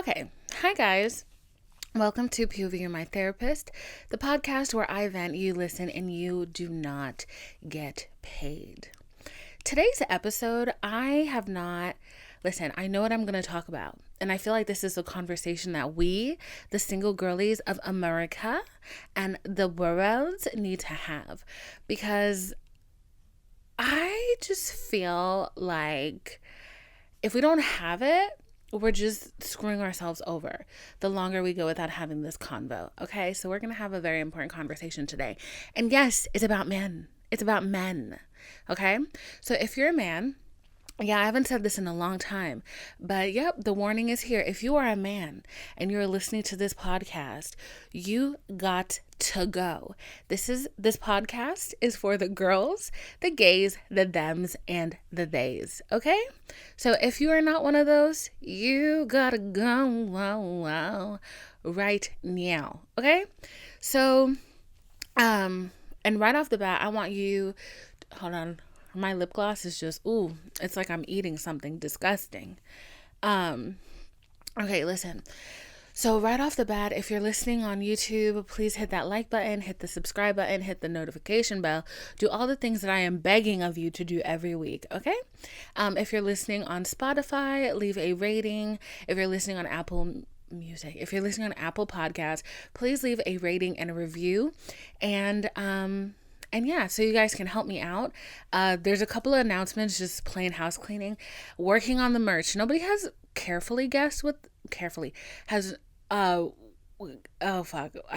Okay, hi guys. Welcome to POV You're My Therapist, the podcast where I vent, you listen, and you do not get paid. Today's episode, I know what I'm going to talk about. And I feel like this is a conversation that we, the single girlies of America and the world, need to have. Because I just feel like if we don't have it, we're just screwing ourselves over the longer we go without having this convo. Okay, so we're going to have a very important conversation today. And yes, it's about men. It's about men. Okay, so if you're a man, yeah, I haven't said this in a long time, but yep, the warning is here. If you are a man and you're listening to this podcast, you got to go. This podcast is for the girls, the gays, the thems, and the theys. Okay? So if you are not one of those, you gotta go right now. Okay? So, and right off the bat, I want you, hold on. My lip gloss is just, it's like I'm eating something disgusting. Okay, listen. So right off the bat, if you're listening on YouTube, please hit that like button, hit the subscribe button, hit the notification bell, do all the things that I am begging of you to do every week, okay? If you're listening on Spotify, leave a rating. If you're listening on Apple Music, if you're listening on Apple Podcasts, please leave a rating and a review. And yeah, so you guys can help me out. There's a couple of announcements, just plain house cleaning. Working on the merch. Nobody has I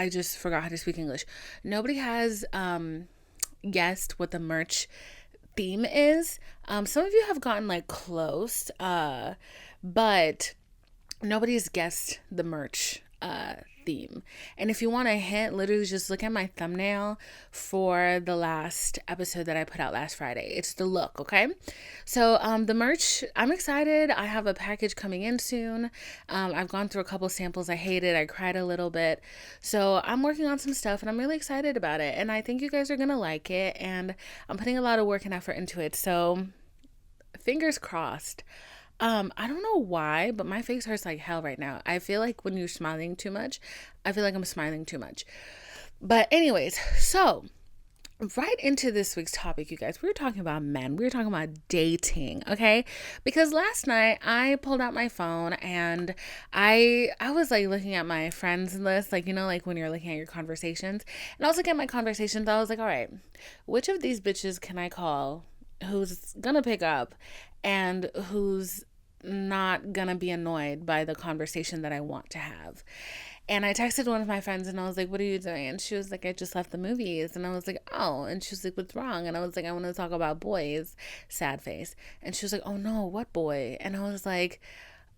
just forgot how to speak English. Nobody has guessed what the merch theme is. Some of you have gotten like close, but nobody's guessed the merch theme. And if you want a hint, literally just look at my thumbnail for the last episode that I put out last Friday. It's the look, okay? So the merch, I'm excited. I have a package coming in soon. I've gone through a couple samples. I hate it. I cried a little bit. So I'm working on some stuff and I'm really excited about it. And I think you guys are gonna like it. And I'm putting a lot of work and effort into it. So fingers crossed. I don't know why, but my face hurts like hell right now. I feel like when you're smiling too much, I feel like I'm smiling too much. But anyways, so right into this week's topic, you guys. We were talking about men. We were talking about dating, okay? Because last night I pulled out my phone and I was like looking at my friends list, like, you know, like when you're looking at your conversations. And I was looking at my conversations. I was like, all right, which of these bitches can I call who's gonna pick up and who's not gonna be annoyed by the conversation that I want to have? And I texted one of my friends and I was like, what are you doing? And she was like, I just left the movies. And I was like, oh. And she was like, what's wrong? And I was like, I want to talk about boys. Sad face. And she was like, oh no, what boy? And I was like,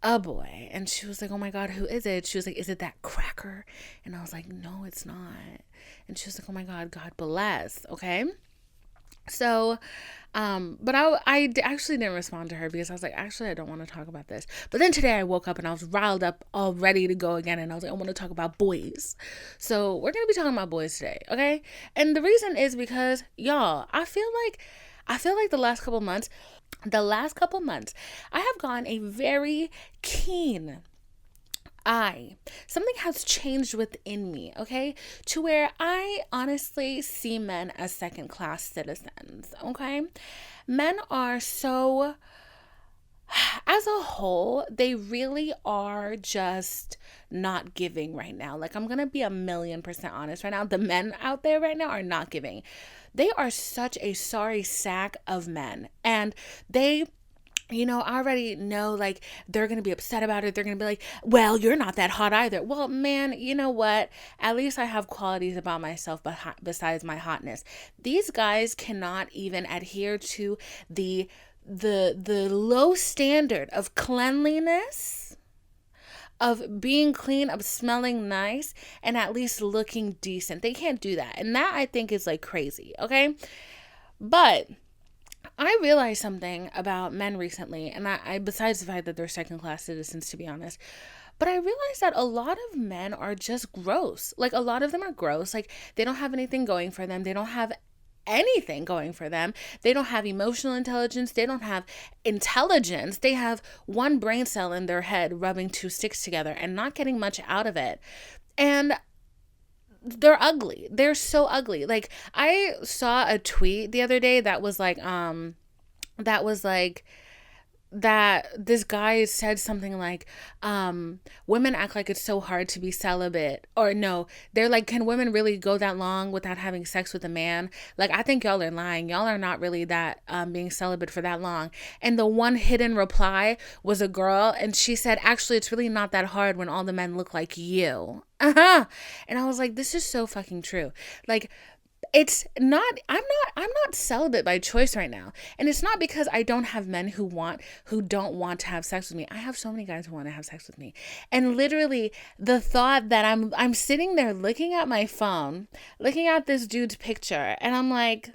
a boy. And she was like, oh my God, who is it? She was like, is it that cracker? And I was like, no, it's not. And she was like, oh my God, God bless. Okay. So, but I actually didn't respond to her because I was like, actually, I don't want to talk about this. But then today I woke up and I was riled up, all ready to go again. And I was like, I want to talk about boys. So we're going to be talking about boys today. Okay. And the reason is because y'all, I feel like the last couple months, I have gotten a very keen something has changed within me, okay, to where I honestly see men as second-class citizens, okay? Men are so, as a whole, they really are just not giving right now. Like, I'm gonna be 1,000,000% honest right now. The men out there right now are not giving. They are such a sorry sack of men, and they, I already know, like, they're going to be upset about it. They're going to be like, well, you're not that hot either. Well, man, you know what? At least I have qualities about myself besides my hotness. These guys cannot even adhere to the low standard of cleanliness, of being clean, of smelling nice, and at least looking decent. They can't do that. And that, I think, is, like, crazy, okay? But I realized something about men recently, and I besides the fact that they're second-class citizens, to be honest, but I realized that a lot of men are just gross. Like, a lot of them are gross. Like, they don't have anything going for them. They don't have anything going for them. They don't have emotional intelligence. They don't have intelligence. They have one brain cell in their head rubbing two sticks together and not getting much out of it. And they're ugly. They're so ugly. Like, I saw a tweet the other day that was that was like that this guy said something like, women act like it's so hard to be celibate, or no, they're like, can women really go that long without having sex with a man? Like, I think y'all are lying. Y'all are not really that being celibate for that long. And the one hidden reply was a girl, and she said, actually, it's really not that hard when all the men look like you. And I was like, this is so fucking true. Like, it's not, I'm not celibate by choice right now. And it's not because I don't have men who don't want to have sex with me. I have so many guys who want to have sex with me. And literally the thought that I'm sitting there looking at my phone, looking at this dude's picture, and I'm like,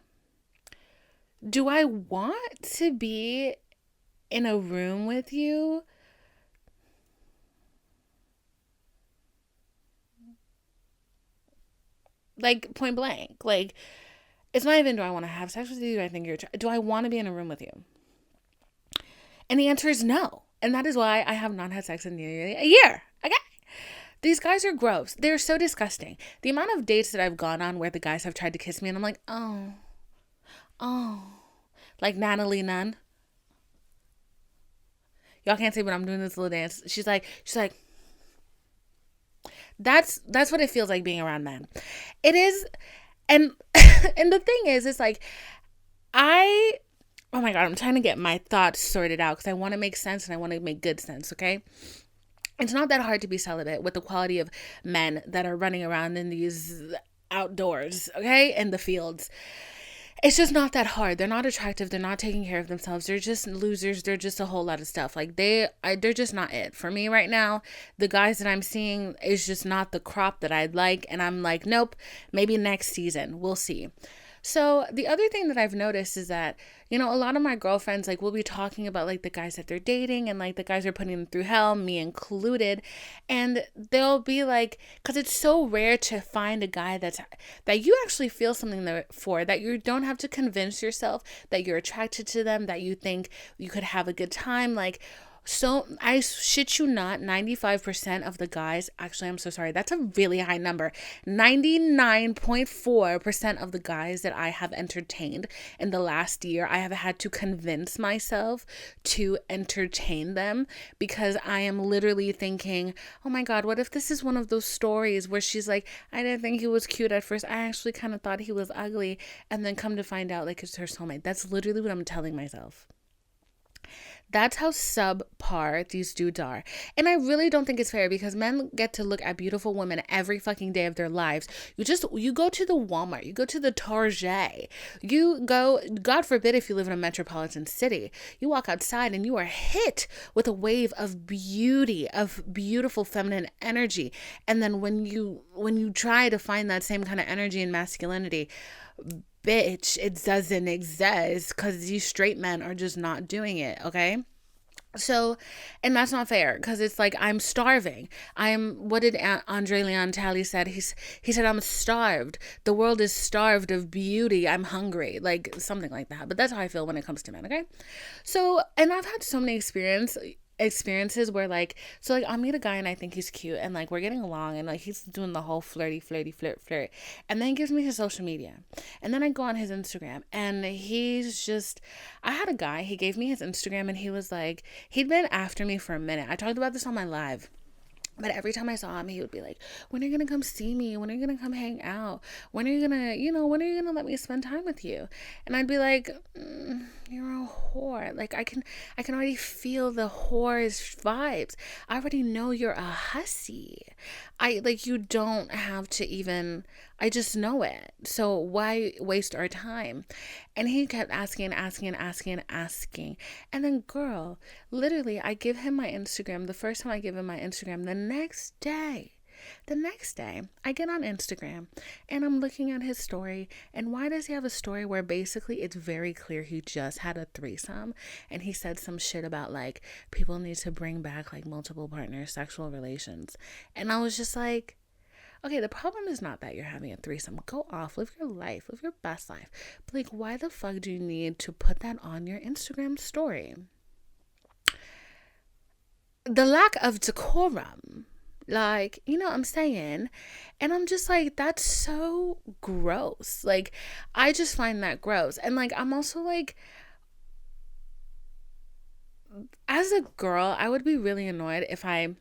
do I want to be in a room with you? Like, point blank. Like, it's not even, do I want to have sex with you? Do I think you're, do I want to be in a room with you? And the answer is no. And that is why I have not had sex in nearly a year. Okay? These guys are gross. They're so disgusting. The amount of dates that I've gone on where the guys have tried to kiss me and I'm like, oh. Like Natalie Nunn. Y'all can't see, but I'm doing this little dance. She's like, that's what it feels like being around men. It is, and and the thing is, it's like, oh my God, I'm trying to get my thoughts sorted out because I want to make sense and I want to make good sense, okay? It's not that hard to be celibate with the quality of men that are running around in these outdoors, okay? In the fields. It's just not that hard. They're not attractive. They're not taking care of themselves. They're just losers. They're just a whole lot of stuff. Like, they're just not it. For me right now, the guys that I'm seeing is just not the crop that I'd like. And I'm like, nope, maybe next season. We'll see. So the other thing that I've noticed is that, a lot of my girlfriends, like, will be talking about, like, the guys that they're dating and, like, the guys are putting them through hell, me included. And they'll be like, because it's so rare to find a guy that you actually feel something for, that you don't have to convince yourself that you're attracted to them, that you think you could have a good time. Like, so I shit you not, 95% of the guys, actually, I'm so sorry, that's a really high number. 99.4% of the guys that I have entertained in the last year, I have had to convince myself to entertain them because I am literally thinking, oh my God, what if this is one of those stories where she's like, I didn't think he was cute at first. I actually kind of thought he was ugly. And then come to find out, like, it's her soulmate. That's literally what I'm telling myself. That's how subpar these dudes are. And I really don't think it's fair because men get to look at beautiful women every fucking day of their lives. You go to the Walmart, you go to the Target, you go, God forbid if you live in a metropolitan city, you walk outside and you are hit with a wave of beauty, of beautiful feminine energy. And then when you try to find that same kind of energy and masculinity, bitch, it doesn't exist because these straight men are just not doing it, okay? So, and that's not fair because it's like I'm starving. What did Andre Leon Talley said? He said, I'm starved. The world is starved of beauty. I'm hungry. Like something like that. But that's how I feel when it comes to men, okay? So, and I've had so many experiences where like I'll meet a guy and I think he's cute and like we're getting along and like he's doing the whole flirty flirt and then he gives me his social media and then I go on his Instagram and I had a guy, he gave me his Instagram and he was like, he'd been after me for a minute. I talked about this on my live. But every time I saw him, he would be like, when are you going to come see me? When are you going to come hang out? When are you going to, when are you going to let me spend time with you? And I'd be like, you're a whore. Like, I can already feel the whore's vibes. I already know you're a hussy. You don't have to even, I just know it. So why waste our time? And he kept asking. And then, girl, literally, I give him my Instagram. The first time I give him my Instagram, the next day, I get on Instagram and I'm looking at his story. And why does he have a story where basically it's very clear he just had a threesome? And he said some shit about like people need to bring back like multiple partners, sexual relations. And I was just like, Okay, the problem is not that you're having a threesome. Go off, live your life, live your best life. But like, why the fuck do you need to put that on your Instagram story? The lack of decorum. Like, you know what I'm saying? And I'm just like, that's so gross. Like, I just find that gross. And like, I'm also like, as a girl, I would be really annoyed if I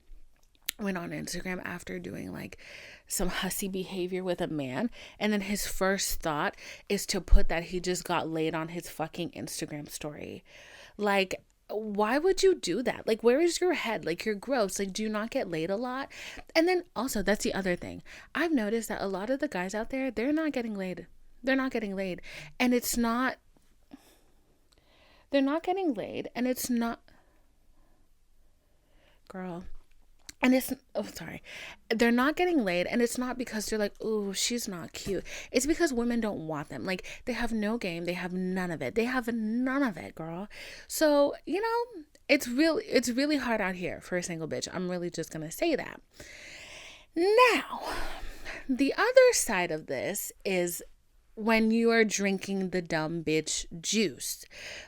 went on Instagram after doing like some hussy behavior with a man, and then his first thought is to put that he just got laid on his fucking Instagram story. Like, why would you do that? Like, where is your head? Like, you're gross. Like, do you not get laid a lot? And then also, that's the other thing. I've noticed that a lot of the guys out there, they're not getting laid. They're not getting laid. And it's not, they're not getting laid. And it's not, girl. And it's, oh, sorry. They're not getting laid. And it's not because they're like, oh, she's not cute. It's because women don't want them. Like, they have no game. They have none of it. They have none of it, girl. So, you know, it's really hard out here for a single bitch. I'm really just going to say that. Now, the other side of this is when you are drinking the dumb bitch juice.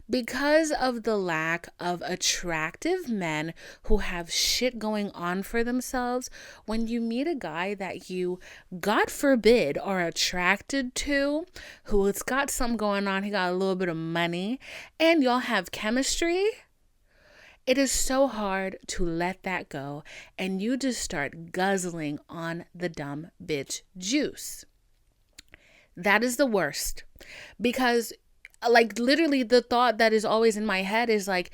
Because of the lack of attractive men who have shit going on for themselves, when you meet a guy that you, God forbid, are attracted to, who has got something going on, he got a little bit of money, and y'all have chemistry, it is so hard to let that go, and you just start guzzling on the dumb bitch juice. That is the worst, because like literally the thought that is always in my head is like,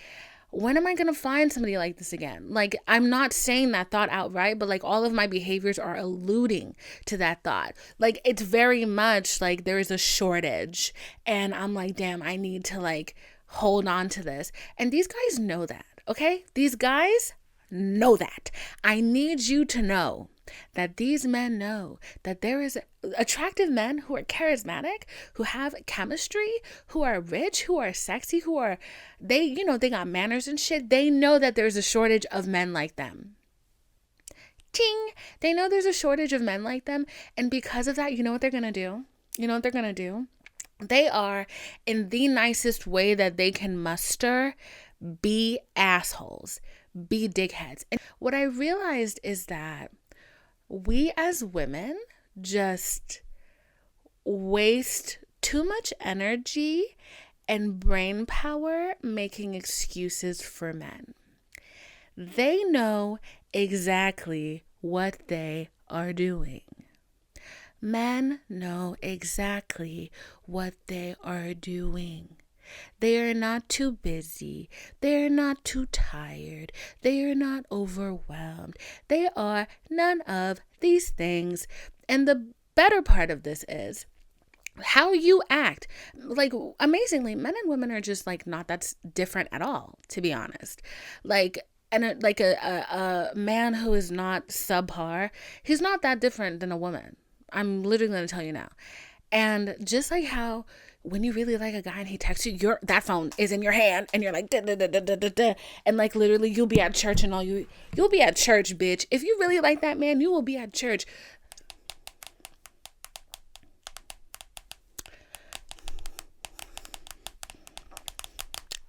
when am I going to find somebody like this again? Like, I'm not saying that thought outright, but like all of my behaviors are alluding to that thought. Like, it's very much like there is a shortage, and I'm like, damn, I need to like hold on to this. And these guys know that, okay? These guys know that. I need you to know that these men know that there is attractive men who are charismatic, who have chemistry, who are rich, who are sexy, who are, they, you know, they got manners and shit. They know that there's a shortage of men like them. Ting! They know there's a shortage of men like them. And because of that, you know what they're going to do? You know what they're going to do? They are, in the nicest way that they can muster, be assholes, be dickheads. And what I realized is that we as women just waste too much energy and brain power making excuses for men. They know exactly what they are doing. Men know exactly what they are doing. They are not too busy. They are not too tired. They are not overwhelmed. They are none of these things. And the better part of this is how you act. Like, amazingly, men and women are just like not that different at all, to be honest. Like, and a man who is not subpar, he's not that different than a woman. I'm literally going to tell you now. And just like how when you really like a guy and he texts you, that phone is in your hand and you're like, da, da, da, da, da, da. And like literally you'll be at church and you'll be at church, bitch. If you really like that man, you will be at church.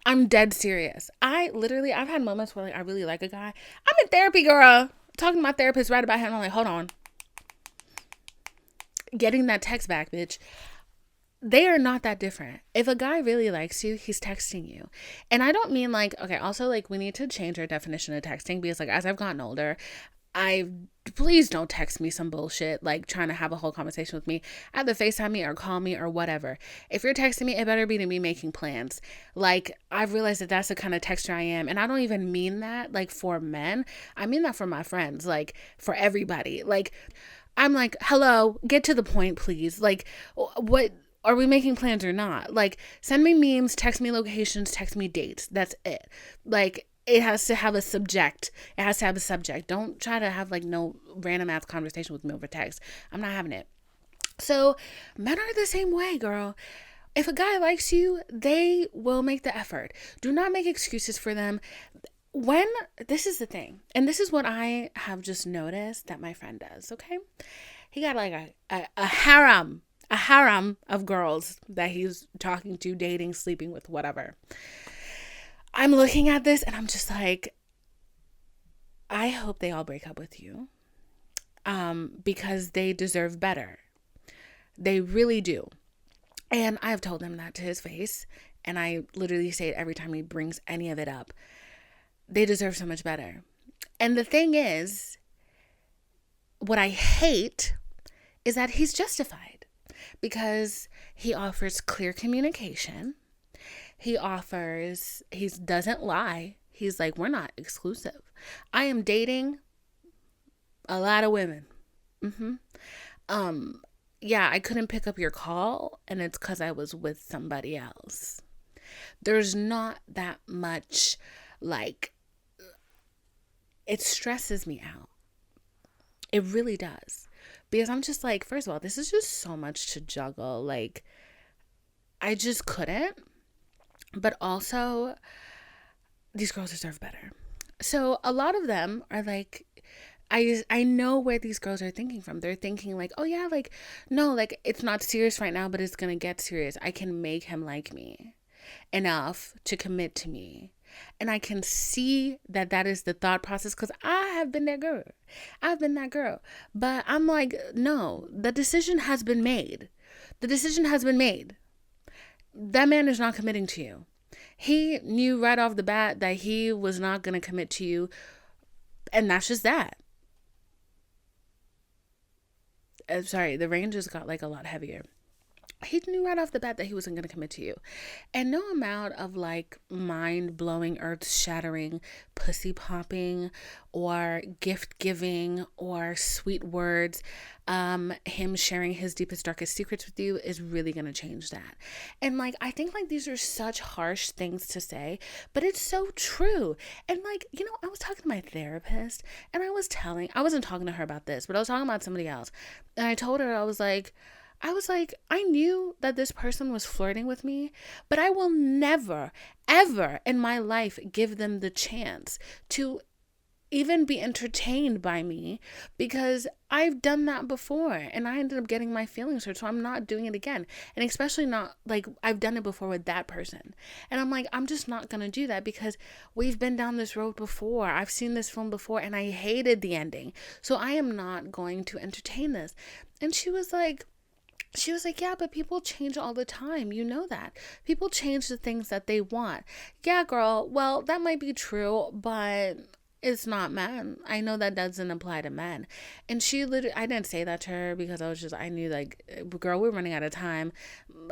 I'm dead serious. I've had moments where like I really like a guy. I'm in therapy, girl. Talking to my therapist right about him. I'm like, hold on. Getting that text back, bitch. They are not that different. If a guy really likes you, he's texting you. And I don't mean like, okay, also like we need to change our definition of texting, because like as I've gotten older, please don't text me some bullshit like trying to have a whole conversation with me. Either FaceTime me or call me or whatever. If you're texting me, it better be to me making plans. Like, I've realized that that's the kind of texter I am. And I don't even mean that like for men. I mean that for my friends, like for everybody. Like, I'm like, hello, get to the point, please. Like, what are we making plans or not? Like, send me memes, text me locations, text me dates. That's it. Like, it has to have a subject. It has to have a subject. Don't try to have like no random ass conversation with me over text. I'm not having it. So men are the same way, girl. If a guy likes you, they will make the effort. Do not make excuses for them. This is the thing, and this is what I have just noticed that my friend does, okay? He got like a harem of girls that he's talking to, dating, sleeping with, whatever. I'm looking at this and I'm just like, I hope they all break up with you, because they deserve better. They really do. And I've told him that to his face, and I literally say it every time he brings any of it up. They deserve so much better. And the thing is, what I hate is that he's justified, because he offers clear communication. He doesn't lie. He's like, we're not exclusive. I am dating a lot of women. Yeah, I couldn't pick up your call, and it's because I was with somebody else. There's not that much, like, it stresses me out. It really does. Because I'm just like, first of all, this is just so much to juggle. Like, I just couldn't. But also, these girls deserve better. So a lot of them are like, I know where these girls are thinking from. They're thinking like, oh yeah, like, no, like, it's not serious right now, but it's gonna get serious. I can make him like me enough to commit to me. And I can see that that is the thought process, because I have been that girl. I've been that girl. But I'm like, no, the decision has been made. The decision has been made. That man is not committing to you. He knew right off the bat that he was not going to commit to you. And that's just that. Sorry, the rain just got like a lot heavier. He knew right off the bat that he wasn't going to commit to you. And no amount of like mind-blowing, earth-shattering, pussy-popping, or gift-giving, or sweet words, him sharing his deepest, darkest secrets with you is really going to change that. And like, I think like these are such harsh things to say, but it's so true. And like, you know, I was talking to my therapist, and I wasn't talking to her about this, but I was talking about somebody else. And I told her, I was like, I knew that this person was flirting with me, but I will never, ever in my life give them the chance to even be entertained by me, because I've done that before and I ended up getting my feelings hurt. So I'm not doing it again. And especially not like I've done it before with that person. And I'm like, I'm just not going to do that, because we've been down this road before. I've seen this film before and I hated the ending. So I am not going to entertain this. And she was like, yeah, but people change all the time. You know that. People change the things that they want. Yeah, girl. Well, that might be true, but it's not men. I know that doesn't apply to men. And she literally, I didn't say that to her because I knew like, girl, we're running out of time.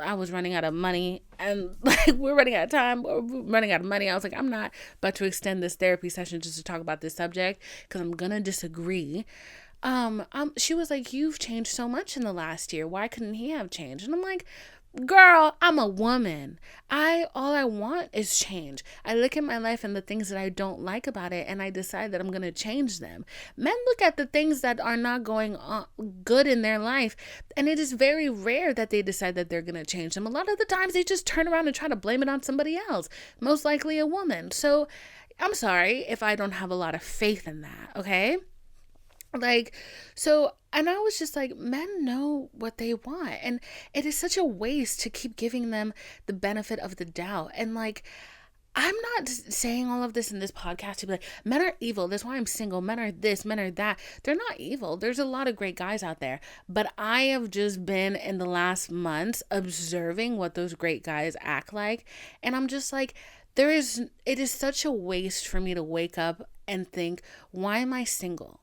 I was running out of money, and like, we're running out of time. We're running out of money. I was like, I'm not about to extend this therapy session just to talk about this subject, because I'm going to disagree. She was like, you've changed so much in the last year. Why couldn't he have changed? And I'm like, girl, I'm a woman. All I want is change. I look at my life and the things that I don't like about it, and I decide that I'm going to change them. Men look at the things that are not going on good in their life, and it is very rare that they decide that they're going to change them. A lot of the times they just turn around and try to blame it on somebody else, most likely a woman. So I'm sorry if I don't have a lot of faith in that, okay? Like, so, and I was just like, men know what they want, and it is such a waste to keep giving them the benefit of the doubt. And like, I'm not saying all of this in this podcast to be like, men are evil, that's why I'm single, men are this, men are that. They're not evil. There's a lot of great guys out there, but I have just been in the last months observing what those great guys act like, and I'm just like, it is such a waste for me to wake up and think, why am I single?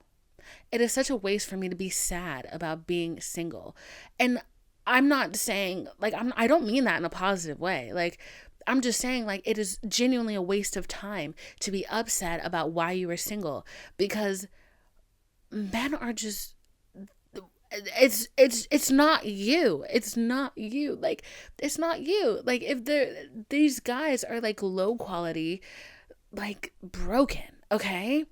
It is such a waste for me to be sad about being single. And I'm not saying, like, I don't mean that in a positive way. Like, I'm just saying, like, it is genuinely a waste of time to be upset about why you are single, because men are just, it's not you. It's not you. Like, it's not you. Like, if these guys are like low quality, like broken, okay?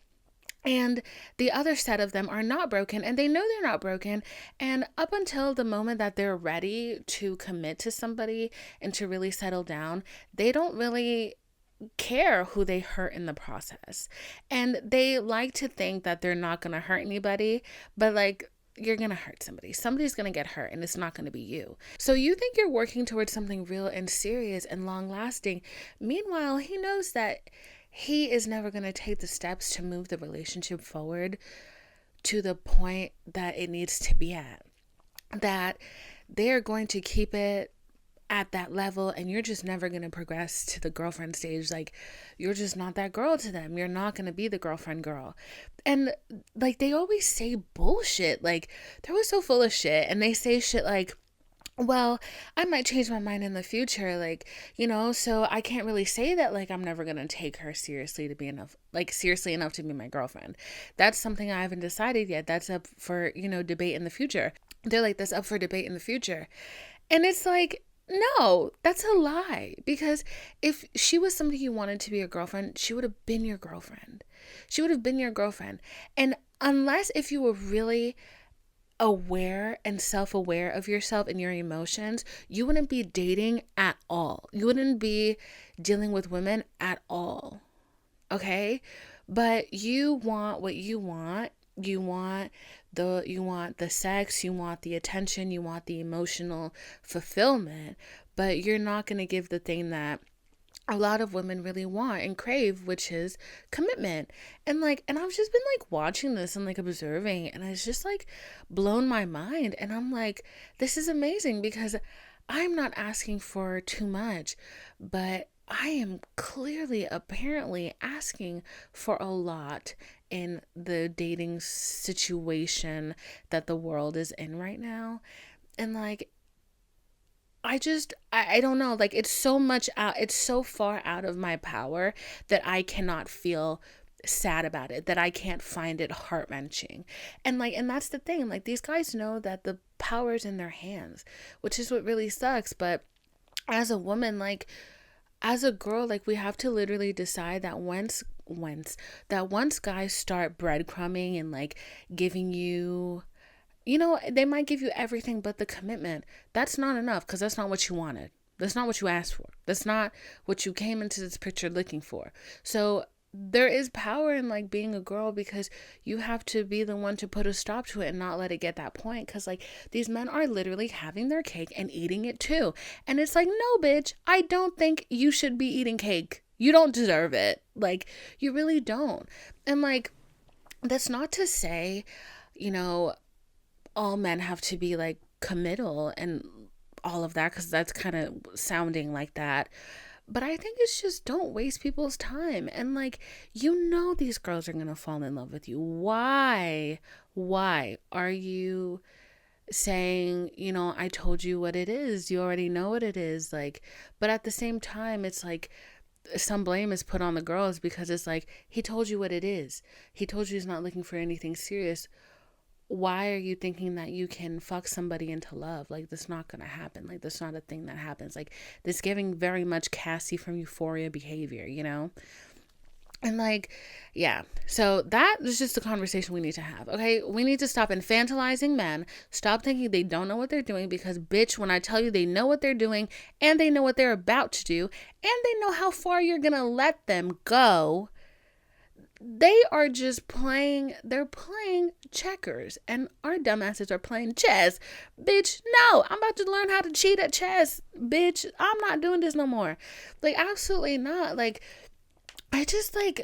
And the other set of them are not broken, and they know they're not broken. And up until the moment that they're ready to commit to somebody and to really settle down, they don't really care who they hurt in the process. And they like to think that they're not going to hurt anybody, but like, you're going to hurt somebody. Somebody's going to get hurt, and it's not going to be you. So you think you're working towards something real and serious and long lasting. Meanwhile, he knows that he is never going to take the steps to move the relationship forward to the point that it needs to be at. That they're going to keep it at that level, and you're just never going to progress to the girlfriend stage. Like, you're just not that girl to them. You're not going to be the girlfriend girl. And like, they always say bullshit. Like, they're always so full of shit, and they say shit like, well, I might change my mind in the future, like, so I can't really say that, like, I'm never gonna take her seriously enough to be my girlfriend. That's something I haven't decided yet. That's up for, debate in the future. They're like, that's up for debate in the future. And it's like, no, that's a lie. Because if she was somebody you wanted to be your girlfriend, she would have been your girlfriend. She would have been your girlfriend. And unless if you were really aware and self-aware of yourself and your emotions, you wouldn't be dating at all. You wouldn't be dealing with women at all. Okay? But you want what you want. You want the sex, you want the attention, you want the emotional fulfillment, but you're not going to give the thing that a lot of women really want and crave, which is commitment. And I've just been like watching this and like observing, and it's just like blown my mind. And I'm like, this is amazing, because I'm not asking for too much, but I am apparently asking for a lot in the dating situation that the world is in right now. And like, I don't know, like, it's so far out of my power that I cannot feel sad about it, that I can't find it heart-wrenching. And that's the thing, like, these guys know that the power's in their hands, which is what really sucks. But as a woman, like, as a girl, like, we have to literally decide that once guys start breadcrumbing and like giving you, they might give you everything but the commitment. That's not enough, because that's not what you wanted. That's not what you asked for. That's not what you came into this picture looking for. So there is power in like being a girl, because you have to be the one to put a stop to it and not let it get that point. Because like, these men are literally having their cake and eating it too. And it's like, no, bitch, I don't think you should be eating cake. You don't deserve it. Like, you really don't. And like, that's not to say, all men have to be like committal and all of that, because that's kind of sounding like that. But I think it's just, don't waste people's time. And like, these girls are going to fall in love with you. Why are you saying, I told you what it is? You already know what it is. Like, but at the same time, it's like, some blame is put on the girls, because it's like, he told you what it is. He told you he's not looking for anything serious. Why are you thinking that you can fuck somebody into love? Like, that's not gonna happen. Like, that's not a thing that happens. Like, this giving very much Cassie from Euphoria behavior, And like, yeah. So that is just a conversation we need to have, okay? We need to stop infantilizing men. Stop thinking they don't know what they're doing, because bitch, when I tell you they know what they're doing, and they know what they're about to do, and they know how far you're gonna let them go, they are just they're playing checkers, and our dumbasses are playing chess. Bitch, no, I'm about to learn how to cheat at chess. Bitch, I'm not doing this no more. Like, absolutely not. Like, I just like,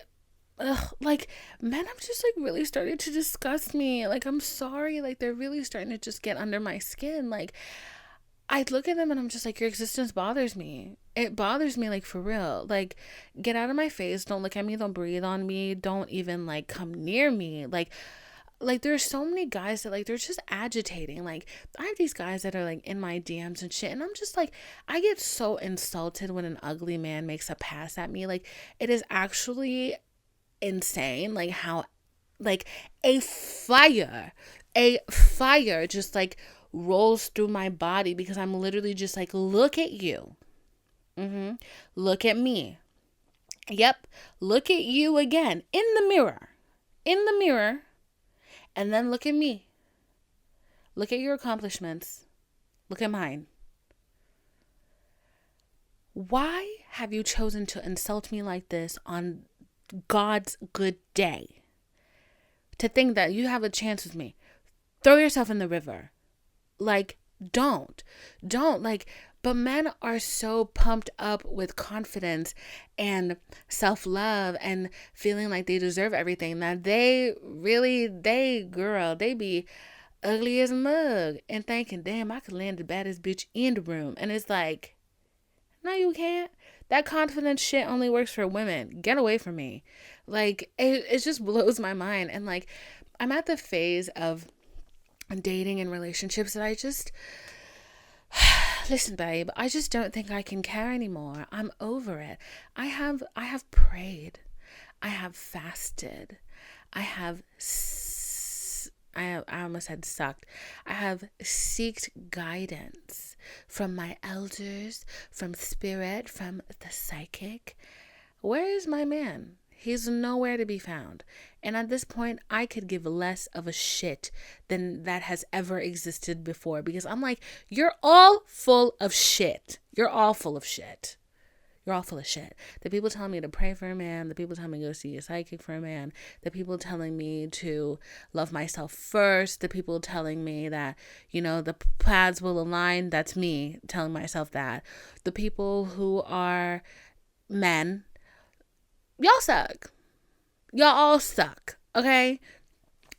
like, men have just like really started to disgust me. Like, I'm sorry. Like, they're really starting to just get under my skin. Like, I look at them and I'm just like, your existence bothers me. It bothers me, like, for real. Like, get out of my face. Don't look at me. Don't breathe on me. Don't even like come near me. Like there's so many guys that like, they're just agitating. Like, I have these guys that are like in my DMs and shit, and I'm just like, I get so insulted when an ugly man makes a pass at me. Like, it is actually insane, like, how like a fire just like rolls through my body, because I'm literally just like, look at you. Look at me. Yep. Look at you again in the mirror. And then look at me. Look at your accomplishments. Look at mine. Why have you chosen to insult me like this on God's good day? To think that you have a chance with me. throw yourself in the river. Like, don't. Like, but men are so pumped up with confidence and self-love and feeling like they deserve everything that they be ugly as a mug and thinking, damn, I could land the baddest bitch in the room. And it's like, no, you can't. That confidence shit only works for women. Get away from me. Like, it just blows my mind. And like, I'm at the phase of dating and relationships that I just, listen, babe, I just don't think I can care anymore. I'm over it. I have prayed. I have fasted. I almost said sucked. I have seeked guidance from my elders, from spirit, from the psychic. Where is my man? He's nowhere to be found. And at this point, I could give less of a shit than that has ever existed before, because I'm like, you're all full of shit. You're all full of shit. You're all full of shit. The people telling me to pray for a man, the people telling me to go see a psychic for a man, the people telling me to love myself first, the people telling me that, the paths will align, that's me telling myself that. The people who are men, y'all suck. Y'all all suck, okay?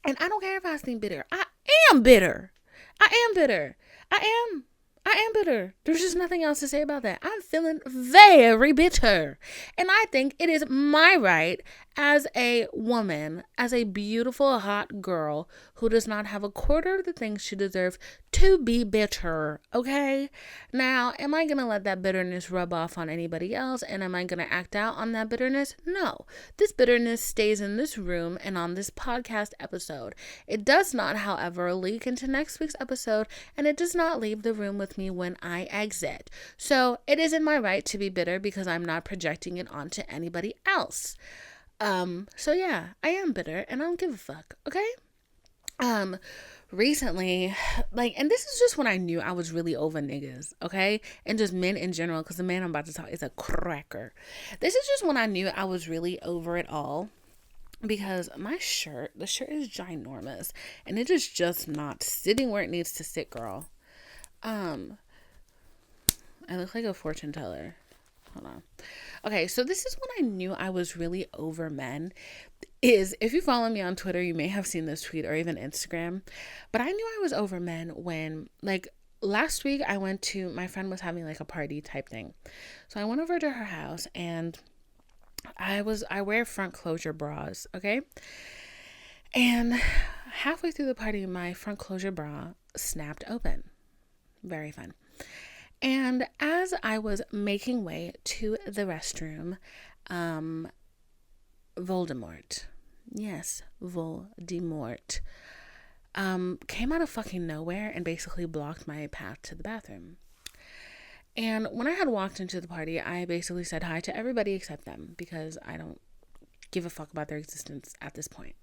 And I don't care if I seem bitter. I am bitter. I am bitter. There's just nothing else to say about that. I'm feeling very bitter. And I think it is my right as a woman, as a beautiful, hot girl who does not have a quarter of the things she deserves, to be bitter, okay? Now, am I going to let that bitterness rub off on anybody else? And am I going to act out on that bitterness? No. This bitterness stays in this room and on this podcast episode. It does not, however, leak into next week's episode, and it does not leave the room with me when I exit. So it isn't my right to be bitter because I'm not projecting it onto anybody else. So yeah, I am bitter and I don't give a fuck, okay? Recently, and this is just when I knew I was really over niggas, okay? And just men in general, because the man I'm about to talk is a cracker. This is just when I knew I was really over it all, because the shirt is ginormous, and it is just not sitting where it needs to sit, girl. I look like a fortune teller. Hold on. Okay, so this is when I knew I was really over men. If you follow me on Twitter, you may have seen this tweet, or even Instagram, but I knew I was over men when, last week my friend was having a party type thing. So I went over to her house, and I wear front closure bras, okay? And halfway through the party, my front closure bra snapped open. Very fun. And as I was making way to the restroom, Voldemort, yes, Voldemort, came out of fucking nowhere and basically blocked my path to the bathroom. And when I had walked into the party, I basically said hi to everybody except them, because I don't give a fuck about their existence at this point.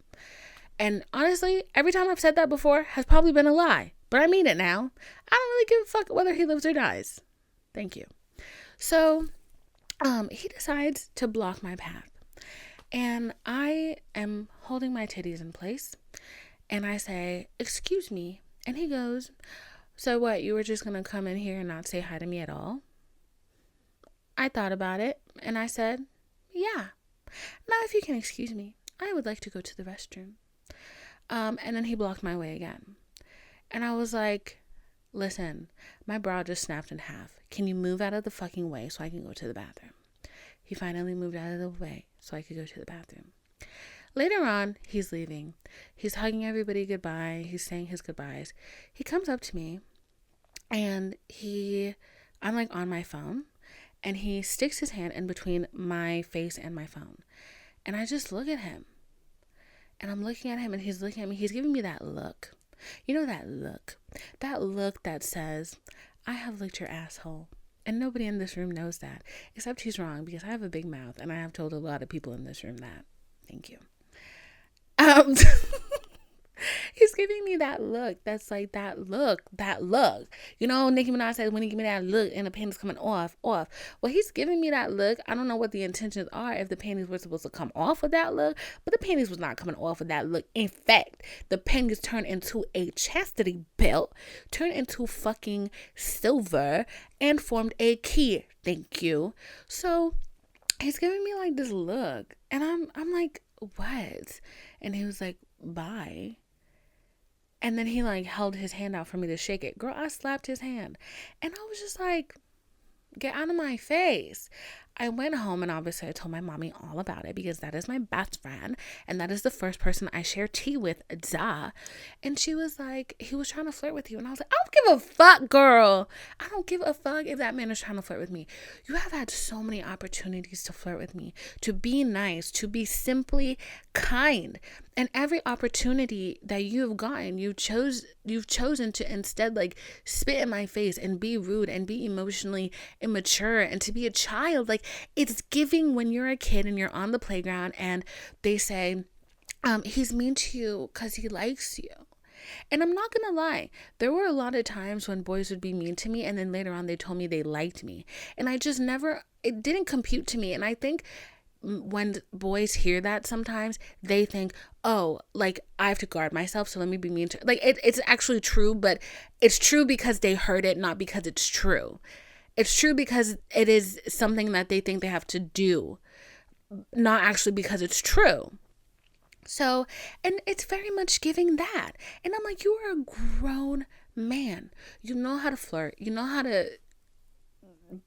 And honestly, every time I've said that before has probably been a lie. But I mean it now. I don't really give a fuck whether he lives or dies. Thank you. So, he decides to block my path. And I am holding my titties in place. And I say, "Excuse me." And he goes, "So what, you were just going to come in here and not say hi to me at all?" I thought about it. And I said, "Yeah. Now, if you can excuse me, I would like to go to the restroom." And then he blocked my way again. And I was like, "Listen, my bra just snapped in half. Can you move out of the fucking way so I can go to the bathroom?" He finally moved out of the way so I could go to the bathroom. Later on, he's leaving. He's hugging everybody goodbye. He's saying his goodbyes. He comes up to me, and I'm on my phone, and he sticks his hand in between my face and my phone. And I just look at him. And I'm looking at him, and he's looking at me. He's giving me that look. You know that look? That look that says, "I have licked your asshole." And nobody in this room knows that. Except he's wrong, because I have a big mouth, and I have told a lot of people in this room that. Thank you. He's giving me that look. That's like that look. You know, Nicki Minaj says when he give me that look and the panties coming off. Well, he's giving me that look. I don't know what the intentions are if the panties were supposed to come off with that look, but the panties was not coming off with that look. In fact, the panties turned into a chastity belt, turned into fucking silver, and formed a key. Thank you. So he's giving me like this look, and I'm like, what? And he was like, bye. And then he like held his hand out for me to shake it. Girl, I slapped his hand, and I was just like, get out of my face. I went home and obviously I told my mommy all about it because that is my best friend and that is the first person I share tea with, duh. And she was like, he was trying to flirt with you. And I was like, I don't give a fuck, girl. I don't give a fuck if that man is trying to flirt with me. You have had so many opportunities to flirt with me, to be nice, to be simply kind. And every opportunity that you've gotten, you've chosen to instead like spit in my face and be rude and be emotionally immature and to be a child. Like, it's giving when you're a kid and you're on the playground and they say, he's mean to you because he likes you. And I'm not gonna lie, there were a lot of times when boys would be mean to me and then later on they told me they liked me. And I just never, it didn't compute to me. And I think when boys hear that sometimes they think, oh, like I have to guard myself, so let me be mean to, like it's actually true, but it's true because they heard it, not because it's true. It's true because it is something that they think they have to do, not actually because it's true. So, and it's very much giving that. And I'm like, you are a grown man. You know how to flirt. You know how to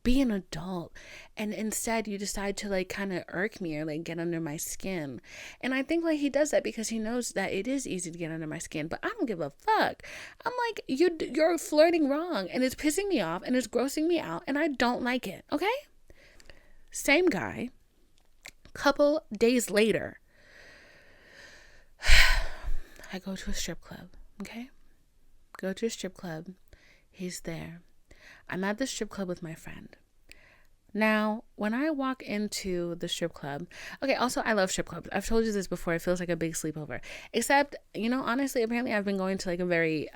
be an adult. And instead you decide to like kind of irk me or like get under my skin. And I think like he does that because he knows that it is easy to get under my skin, but I don't give a fuck. I'm like, you're flirting wrong and it's pissing me off and it's grossing me out and I don't like it. Okay? Same guy. Couple days later, I go to a strip club. Okay? Go to a strip club. He's there. I'm at the strip club with my friend. Now, when I walk into the strip club, okay, also I love strip clubs. I've told you this before. It feels like a big sleepover. Except, you know, honestly, apparently I've been going to like a very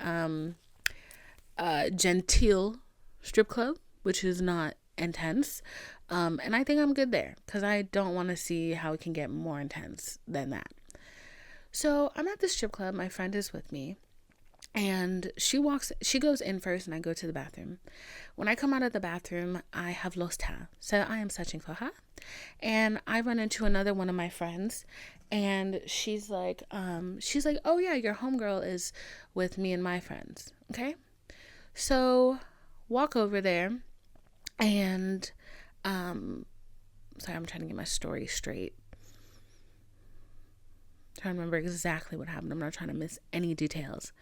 genteel strip club, which is not intense. And I think I'm good there because I don't want to see how it can get more intense than that. So I'm at the strip club. My friend is with me. And she goes in first and I go to the bathroom. When I come out of the bathroom, I have lost her. So I am searching for her. And I run into another one of my friends and she's like, oh yeah, your homegirl is with me and my friends. Okay. So walk over there and, sorry, I'm trying to get my story straight. I'm trying to remember exactly what happened. I'm not trying to miss any details.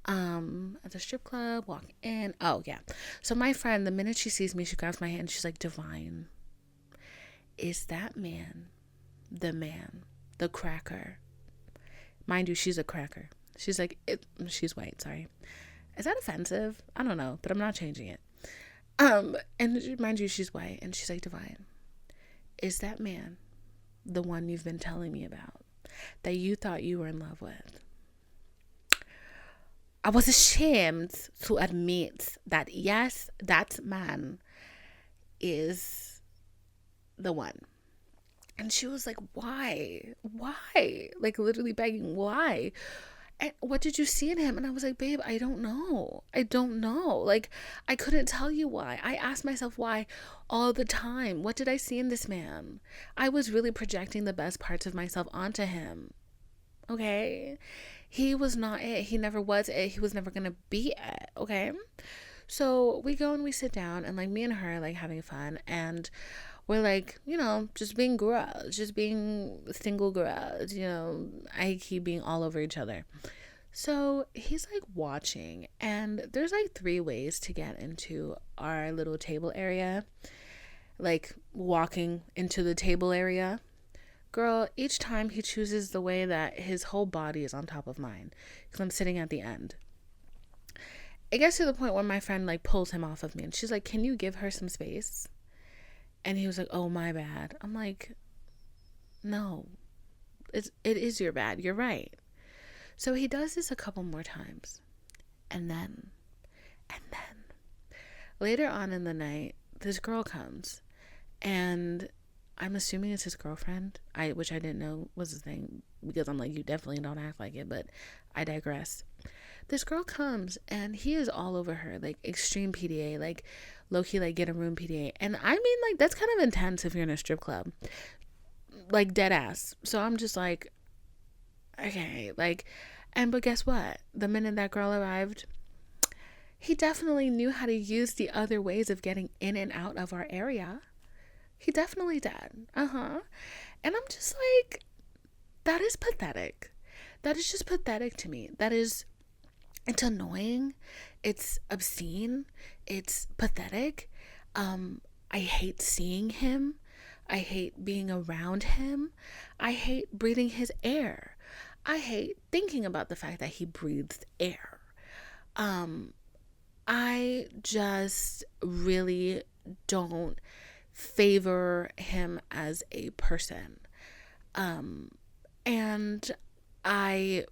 At the strip club, walk in. Oh yeah. So my friend, the minute she sees me, she grabs my hand. She's like, Divine, is that man the cracker? Mind you, she's a cracker. She's like, she's white. Sorry. Is that offensive? I don't know, but I'm not changing it. And mind you, she's white, and she's like, Divine, is that man the one you've been telling me about that you thought you were in love with? I was ashamed to admit that, yes, that man is the one. And she was like, why? Why? Like literally begging, why? And what did you see in him? And I was like, babe, I don't know. Like, I couldn't tell you why. I asked myself why all the time. What did I see in this man? I was really projecting the best parts of myself onto him. Okay? He was not it. He never was it. He was never going to be it. Okay? So we go and we sit down and like me and her like having fun and we're like, you know, just being girls, just being single girls, you know, I keep being all over each other. So he's like watching and there's like 3 ways to get into our little table area, like walking into the table area. Girl, each time he chooses the way that his whole body is on top of mine because I'm sitting at the end. It gets to the point where my friend like pulls him off of me and she's like, can you give her some space? And he was like, oh, my bad. I'm like, no, it is your bad. You're right. So he does this a couple more times. And then later on in the night, this girl comes, and I'm assuming it's his girlfriend, which I didn't know was his thing, because I'm like, you definitely don't act like it, but I digress. This girl comes, and he is all over her, like extreme PDA, like low-key, like get a room PDA. And I mean, like, that's kind of intense if you're in a strip club, like dead ass. So I'm just like, okay, like, but guess what? The minute that girl arrived, he definitely knew how to use the other ways of getting in and out of our area. He definitely did. And I'm just like, that is pathetic. That is just pathetic to me. It's annoying. It's obscene. It's pathetic. I hate seeing him. I hate being around him. I hate breathing his air. I hate thinking about the fact that he breathes air. I just really don't favor him as a person. And I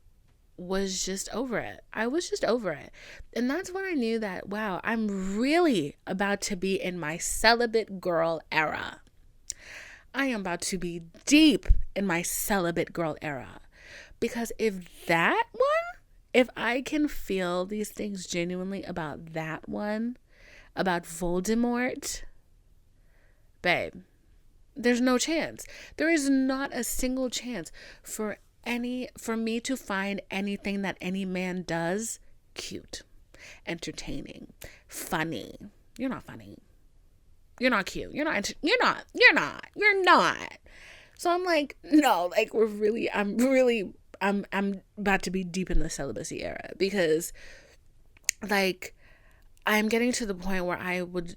was just over it. And that's when I knew that, wow, I'm really about to be in my celibate girl era. I am about to be deep in my celibate girl era. Because if I can feel these things genuinely about that one, about Voldemort, babe, there's no chance. There is not a single chance for me to find anything that any man does cute, entertaining, funny. You're not funny. You're not cute. You're not. So I'm like, no, like I'm about to be deep in the celibacy era, because like I'm getting to the point where I want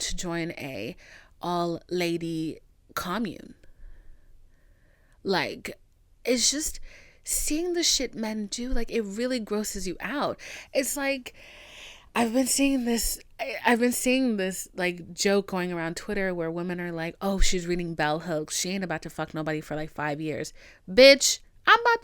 to join a all lady commune. Like, it's just seeing the shit men do, like, it really grosses you out. It's like, I've been seeing this like joke going around Twitter where women are like, oh, she's reading bell hooks. She ain't about to fuck nobody for like 5 years. Bitch, I'm about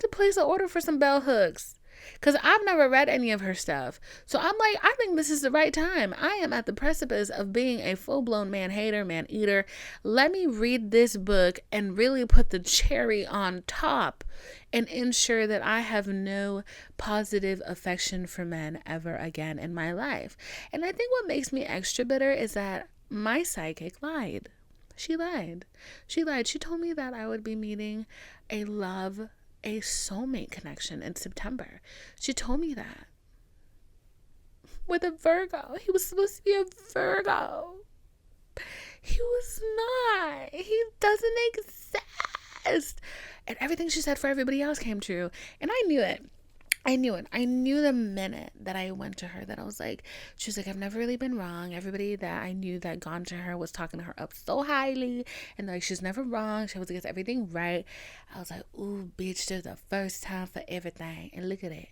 to place an order for some bell hooks. Because I've never read any of her stuff. So I'm like, I think this is the right time. I am at the precipice of being a full-blown man-hater, man-eater. Let me read this book and really put the cherry on top and ensure that I have no positive affection for men ever again in my life. And I think what makes me extra bitter is that my psychic lied. She lied. She told me that I would be meeting a soulmate connection in September. She told me that. With a Virgo. He was supposed to be a Virgo. He was not. He doesn't exist. And everything she said for everybody else came true. And I knew it. I knew the minute that I went to her that I was like, she was like, I've never really been wrong. Everybody that I knew that gone to her was talking to her up so highly. And like, she's never wrong. She always gets everything right. I was like, ooh, bitch, there's a first time for everything. And look at it.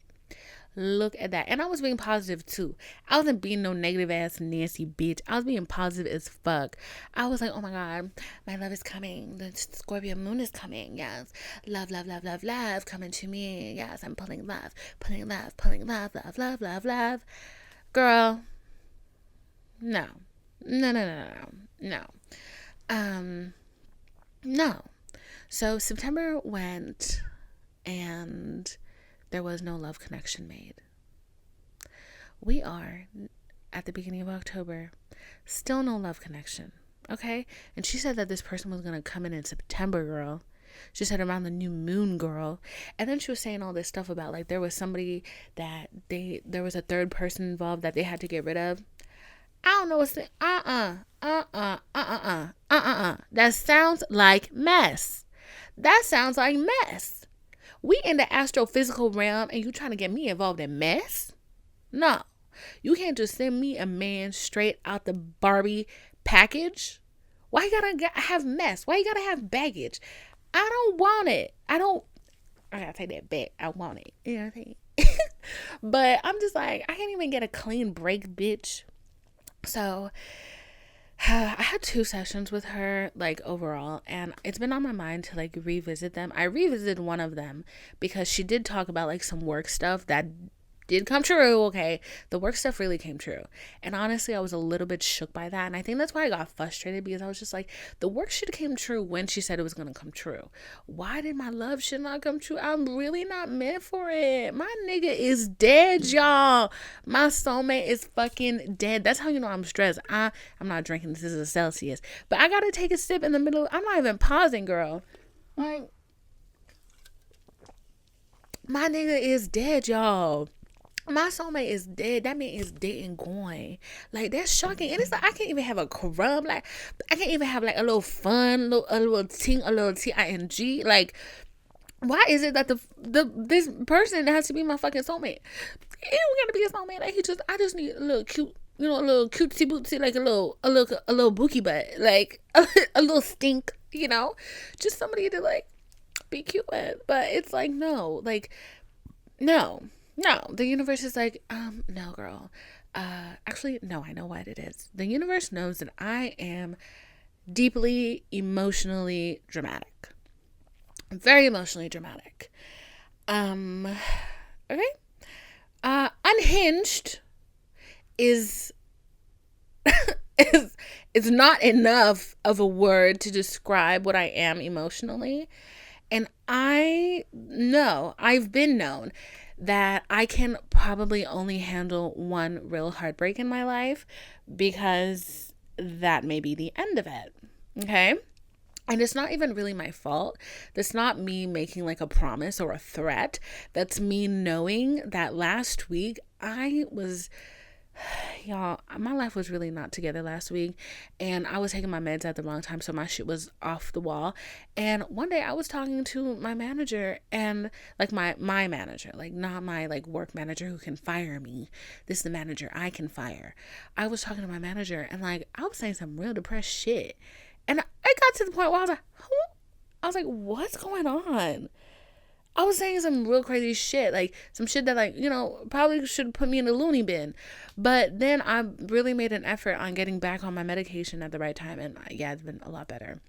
Look at that. And I was being positive too. I wasn't being no negative ass Nancy bitch. I was being positive as fuck. I was like, oh my God, my love is coming. The Scorpio moon is coming. Yes. Love, love, love, love, love coming to me. Yes, I'm pulling love, love, love, love, love. Girl, no. No. So September went, and there was no love connection made. We are at the beginning of October, still no love connection. Okay? And she said that this person was going to come in September, girl. She said around the new moon, girl. And then she was saying all this stuff about like there was somebody that there was a third person involved that they had to get rid of. I don't know what's the That sounds like mess. We in the astrophysical realm and you trying to get me involved in mess? No. You can't just send me a man straight out the Barbie package. Why you gotta have mess? Why you gotta have baggage? I don't want it. I gotta take that back. I want it. You know what I'm saying? But I'm just like, I can't even get a clean break, bitch. So I had 2 sessions with her, like overall, and it's been on my mind to like revisit them. I revisited one of them because she did talk about like some work stuff that did come true. Okay, the work stuff really came true, and honestly I was a little bit shook by that, and I think that's why I got frustrated, because I was just like, the work should have came true when she said it was going to come true. Why did my love should not come true? I'm really not meant for it. My nigga is dead, y'all. My soulmate is fucking dead. That's how you know I'm stressed. I'm not drinking, this is a Celsius, but I gotta take a sip in the middle. I'm not even pausing, girl. Like, my nigga is dead, y'all. My soulmate is dead. That man is dead and gone. Like, that's shocking. And it's like I can't even have a crumb. Like, I can't even have like a little fun, a little ting, a little ting. Like, why is it that this person has to be my fucking soulmate? It don't gotta be a soulmate. Like, I just need a little cute, a little cutesy bootsy, like a little bookie butt, like a little stink, just somebody to like be cute with. But it's like, no, like, no. No, the universe is like, no, girl. Actually, no, I know what it is. The universe knows that I am deeply emotionally dramatic. I'm very emotionally dramatic. Okay. Unhinged is is not enough of a word to describe what I am emotionally. And I've been known that I can probably only handle one real heartbreak in my life, because that may be the end of it. Okay? And it's not even really my fault. That's not me making like a promise or a threat. That's me knowing that last week y'all, my life was really not together last week, and I was taking my meds at the wrong time, so my shit was off the wall. And one day I was talking to my manager, and like my manager, like not my like work manager who can fire me. This is the manager I can fire. I was talking to my manager, and like I was saying some real depressed shit, and I got to the point where I was like, what's going on? I was saying some real crazy shit, like some shit that like, probably should put me in a loony bin. But then I really made an effort on getting back on my medication at the right time, and yeah, it's been a lot better.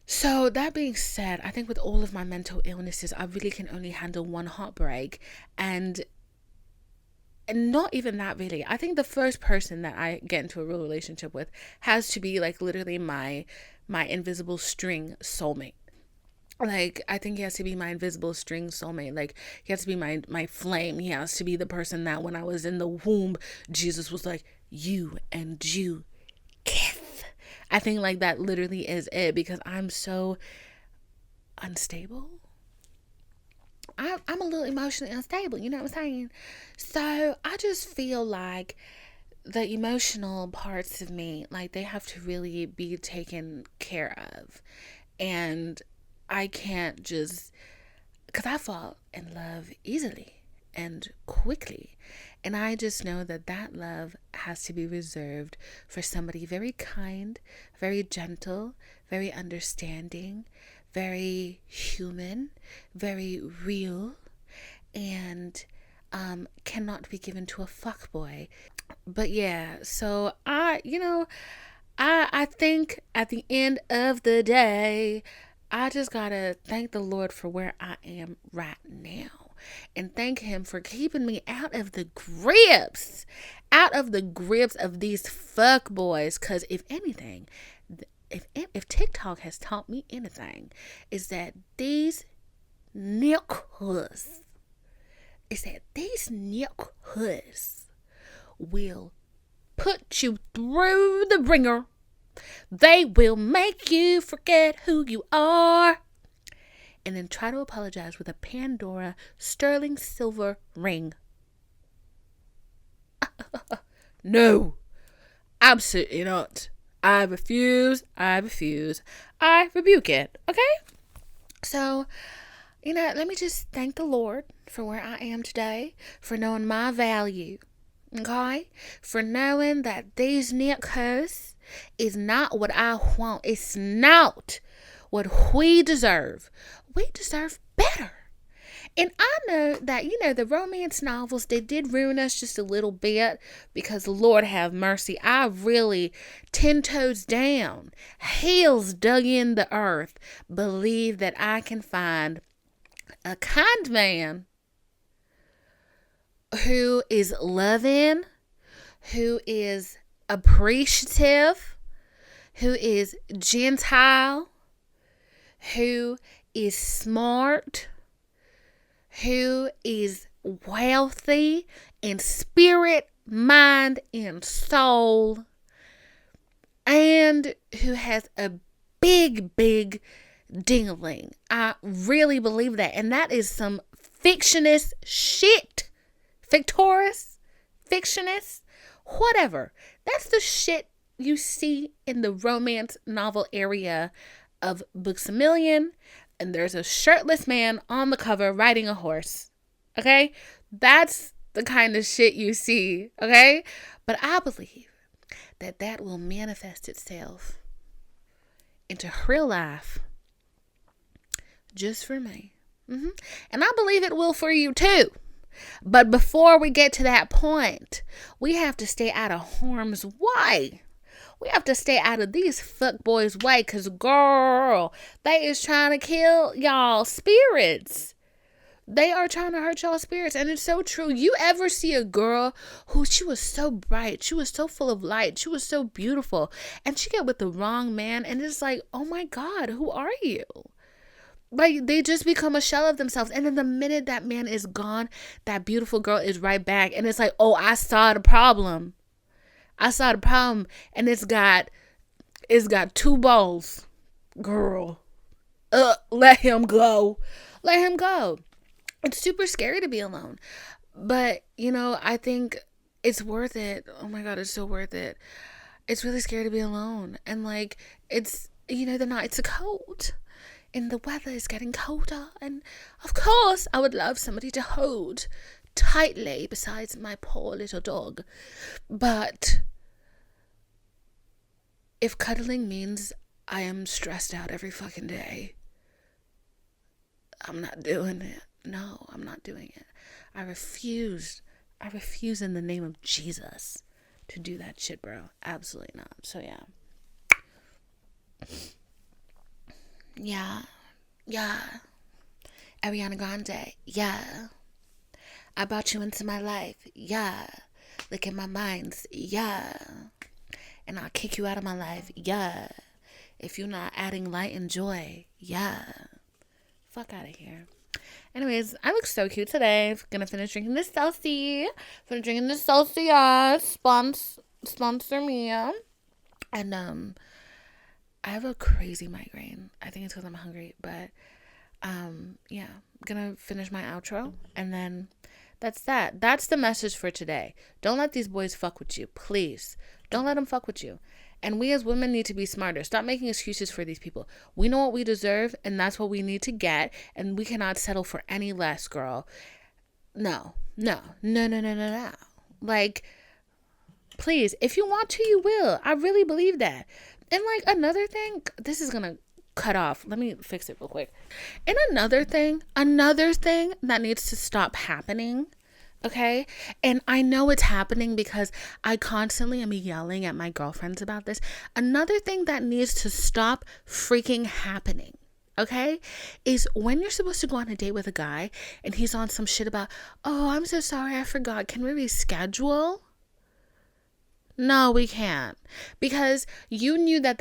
So that being said, I think with all of my mental illnesses, I really can only handle one heartbreak, and not even that really. I think the first person that I get into a real relationship with has to be like literally my invisible string soulmate. Like, I think he has to be my invisible string soulmate. Like, he has to be my flame. He has to be the person that when I was in the womb, Jesus was like, you and you kiss. I think like that literally is it, because I'm so unstable. I'm a little emotionally unstable, you know what I'm saying? So I just feel like the emotional parts of me, like they have to really be taken care of. And I can't just, because I fall in love easily and quickly. And I just know that love has to be reserved for somebody very kind, very gentle, very understanding, very human, very real, and cannot be given to a fuckboy. But yeah, so I think at the end of the day, I just gotta thank the Lord for where I am right now, and thank him for keeping me out of the grips of these fuck boys. Cause if anything, if TikTok has taught me anything, is that these niggas will put you through the ringer. They will make you forget who you are, and then try to apologize with a Pandora sterling silver ring. No, absolutely not. I refuse. I rebuke it. Okay? So, let me just thank the Lord for where I am today, for knowing my value. Okay? For knowing that these niggas is not what I want. It's not what we deserve. We deserve better. And I know that, the romance novels, they did ruin us just a little bit because, Lord have mercy, I really, 10 toes down, heels dug in the earth, believe that I can find a kind man who is loving, who is appreciative, who is gentile, who is smart, who is wealthy in spirit, mind, and soul, and who has a big, big dingling. I really believe that. And that is some fictionist shit. Fictionist, whatever. That's the shit you see in the romance novel area of Books A Million. And there's a shirtless man on the cover riding a horse. Okay? That's the kind of shit you see. Okay? But I believe that will manifest itself into real life just for me. And I believe it will for you too. But before we get to that point, we have to stay out of harm's way. We have to stay out of these fuckboys' way, because, girl, they is trying to kill y'all spirits. They are trying to hurt y'all spirits, and it's so true. You ever see a girl who, she was so bright, she was so full of light, she was so beautiful, and she got with the wrong man, and it's like, oh my God, who are you? Like, they just become a shell of themselves. And then the minute that man is gone, that beautiful girl is right back. And it's like, oh, I saw the problem. And it's got 2 balls. Girl. Let him go. It's super scary to be alone. But, I think it's worth it. Oh my God, it's so worth it. It's really scary to be alone. And like, it's, the nights are cold. And the weather is getting colder, and of course I would love somebody to hold tightly besides my poor little dog. But if cuddling means I am stressed out every fucking day, I'm not doing it. No, I'm not doing it. I refuse in the name of Jesus to do that shit, bro. Absolutely not. So Yeah. Ariana Grande. Yeah. I brought you into my life. Yeah. Look at my minds. Yeah. And I'll kick you out of my life. Yeah. If you're not adding light and joy. Yeah. Fuck out of here. Anyways, I look so cute today. Gonna finish drinking this Celsius. Y'all. Sponsor me. And, I have a crazy migraine. I think it's because I'm hungry, but I'm gonna finish my outro, and then that's that. That's the message for today. Don't let these boys fuck with you, please. Don't let them fuck with you. And we as women need to be smarter. Stop making excuses for these people. We know what we deserve, and that's what we need to get, and we cannot settle for any less, girl. No. Like, please, if you want to, you will. I really believe that. And like, another thing, this is gonna cut off. Let me fix it real quick. And another thing that needs to stop happening, okay? And I know it's happening because I constantly am yelling at my girlfriends about this. Another thing that needs to stop freaking happening, okay, is when you're supposed to go on a date with a guy and he's on some shit about, oh, I'm so sorry, I forgot. Can we reschedule? No, we can't, because you knew that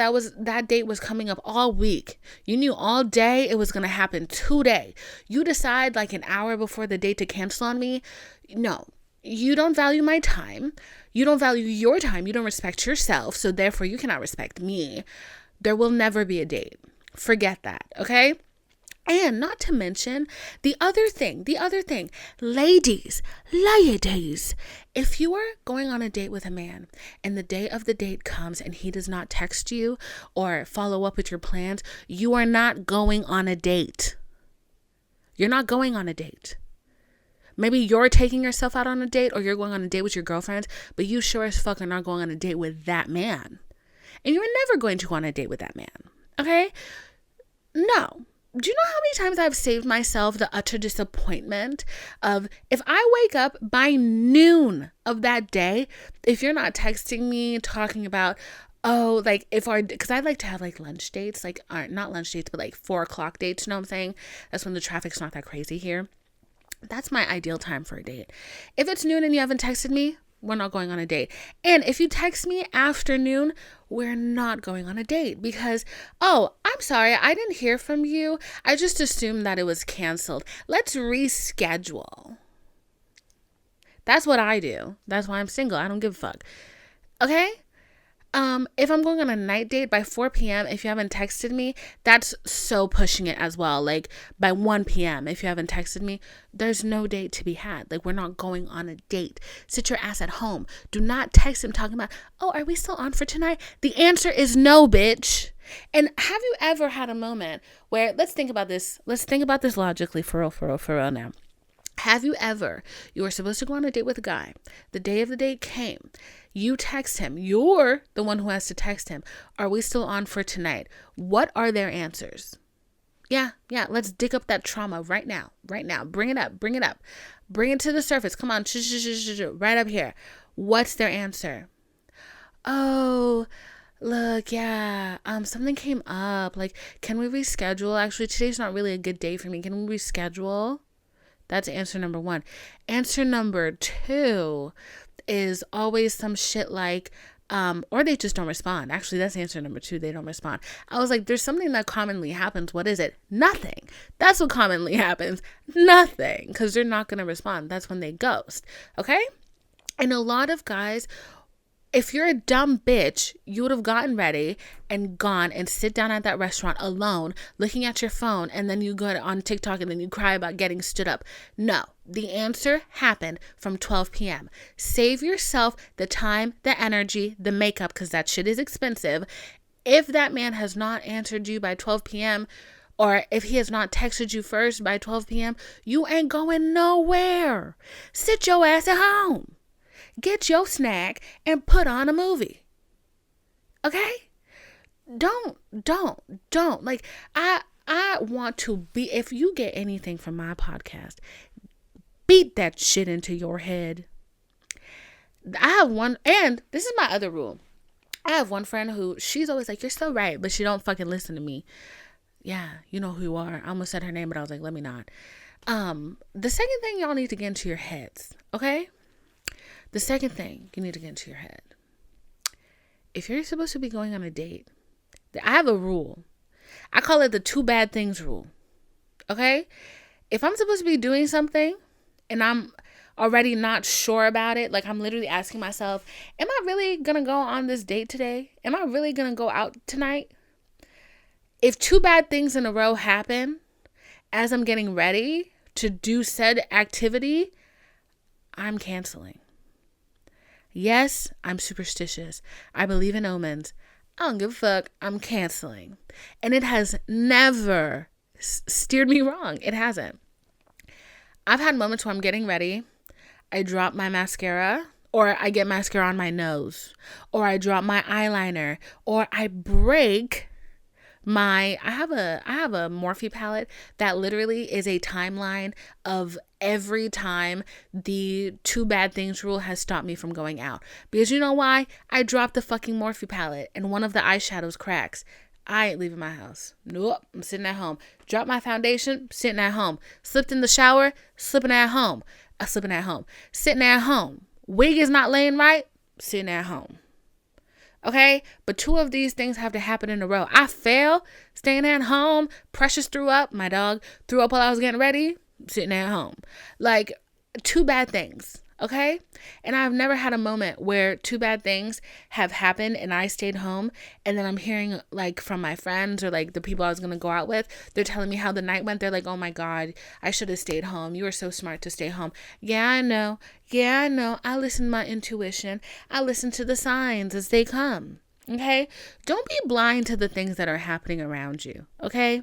date was coming up all week. You knew all day it was going to happen today. You decide like an hour before the date to cancel on me. No, you don't value my time. You don't value your time. You don't respect yourself. So therefore you cannot respect me. There will never be a date. Forget that. Okay. And not to mention the other thing, ladies, if you are going on a date with a man and the day of the date comes and he does not text you or follow up with your plans, you are not going on a date. You're not going on a date. Maybe you're taking yourself out on a date, or you're going on a date with your girlfriends, but you sure as fuck are not going on a date with that man. And you're never going to go on a date with that man. Okay? No. Do you know how many times I've saved myself the utter disappointment of if I wake up by noon of that day, if you're not texting me talking about, oh, like because I like to have like lunch dates, like not lunch dates, but like 4 o'clock dates, you know what I'm saying? That's when the traffic's not that crazy here. That's my ideal time for a date. If it's noon and you haven't texted me, we're not going on a date. And if you text me afternoon, we're not going on a date because, oh, I'm sorry, I didn't hear from you. I just assumed that it was canceled. Let's reschedule. That's what I do. That's why I'm single. I don't give a fuck. Okay? If I'm going on a night date by 4 p.m., if you haven't texted me, that's so pushing it as well. Like by 1 p.m., if you haven't texted me, there's no date to be had. Like we're not going on a date. Sit your ass at home. Do not text him talking about, oh, are we still on for tonight? The answer is no, bitch. And have you ever had a moment where, let's think about this logically for real now. Have you were supposed to go on a date with a guy. The day of the date came. You text him. You're the one who has to text him. Are we still on for tonight? What are their answers? Yeah. Let's dig up that trauma right now. Bring it up. Bring it to the surface. Come on. Right up here. What's their answer? Oh, look, yeah, something came up. Like, can we reschedule? Actually, today's not really a good day for me. Can we reschedule? That's answer number 1. Answer number 2 is always some shit like, or they just don't respond. Actually, that's answer number 2. They don't respond. I was like, there's something that commonly happens. What is it? Nothing. That's what commonly happens. Nothing. Because they're not going to respond. That's when they ghost. Okay? And a lot of guys, if you're a dumb bitch, you would have gotten ready and gone and sit down at that restaurant alone, looking at your phone, and then you go on TikTok and then you cry about getting stood up. No, the answer happened from 12 p.m. Save yourself the time, the energy, the makeup, because that shit is expensive. If that man has not answered you by 12 p.m., or if he has not texted you first by 12 p.m., you ain't going nowhere. Sit your ass at home. Get your snack and put on a movie. Okay? Don't. Like, I want to be, if you get anything from my podcast, beat that shit into your head. I have one, and this is my other rule. I have one friend who, she's always like, you're so right, but she don't fucking listen to me. Yeah, you know who you are. I almost said her name, but I was like, let me not. The second thing y'all need to get into your heads, okay? The second thing you need to get into your head. If you're supposed to be going on a date, I have a rule. I call it the 2 bad things rule. Okay? If I'm supposed to be doing something and I'm already not sure about it, like I'm literally asking myself, am I really going to go on this date today? Am I really going to go out tonight? If 2 bad things in a row happen as I'm getting ready to do said activity, I'm canceling. Yes, I'm superstitious. I believe in omens. I don't give a fuck. I'm canceling. And it has never steered me wrong. It hasn't. I've had moments where I'm getting ready. I drop my mascara, or I get mascara on my nose, or I drop my eyeliner, or I break I have a Morphe palette that literally is a timeline of every time the 2 bad things rule has stopped me from going out. Because you know why? I dropped the fucking Morphe palette and one of the eyeshadows cracks. I ain't leaving my house. Nope, I'm sitting at home. Dropped my foundation, sitting at home. Slipped in the shower, slipping at home. Sitting at home. Wig is not laying right, sitting at home. Okay, but 2 of these things have to happen in a row. I fail, staying at home. Precious threw up. My dog threw up while I was getting ready, sitting at home. Like, 2 bad things. Okay, and I've never had a moment where 2 bad things have happened and I stayed home, and then I'm hearing like from my friends or like the people I was gonna go out with, they're telling me how the night went. They're like, oh my God, I should have stayed home. You were so smart to stay home. Yeah, I know. I listen to my intuition. I listen to the signs as they come. Okay, don't be blind to the things that are happening around you. Okay,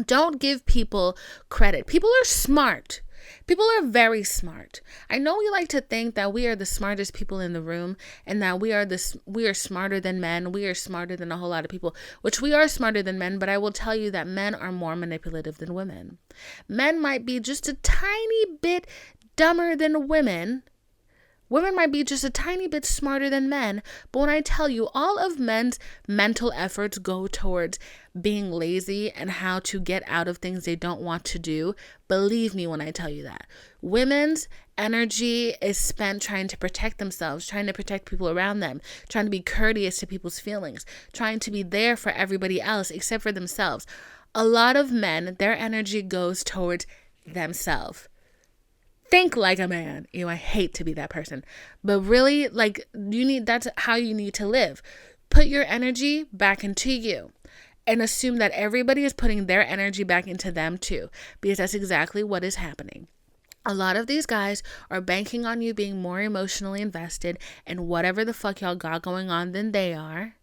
don't give people credit. People are smart. People are very smart. I know we like to think that we are the smartest people in the room and that we are smarter than men. We are smarter than a whole lot of people, which we are smarter than men, but I will tell you that men are more manipulative than women. Men might be just a tiny bit dumber than women. Women might be just a tiny bit smarter than men, but when I tell you all of men's mental efforts go towards being lazy and how to get out of things they don't want to do, believe me when I tell you that. Women's energy is spent trying to protect themselves, trying to protect people around them, trying to be courteous to people's feelings, trying to be there for everybody else except for themselves. A lot of men, their energy goes towards themselves. Think like a man. I hate to be that person. But really, that's how you need to live. Put your energy back into you and assume that everybody is putting their energy back into them too, because that's exactly what is happening. A lot of these guys are banking on you being more emotionally invested in whatever the fuck y'all got going on than they are.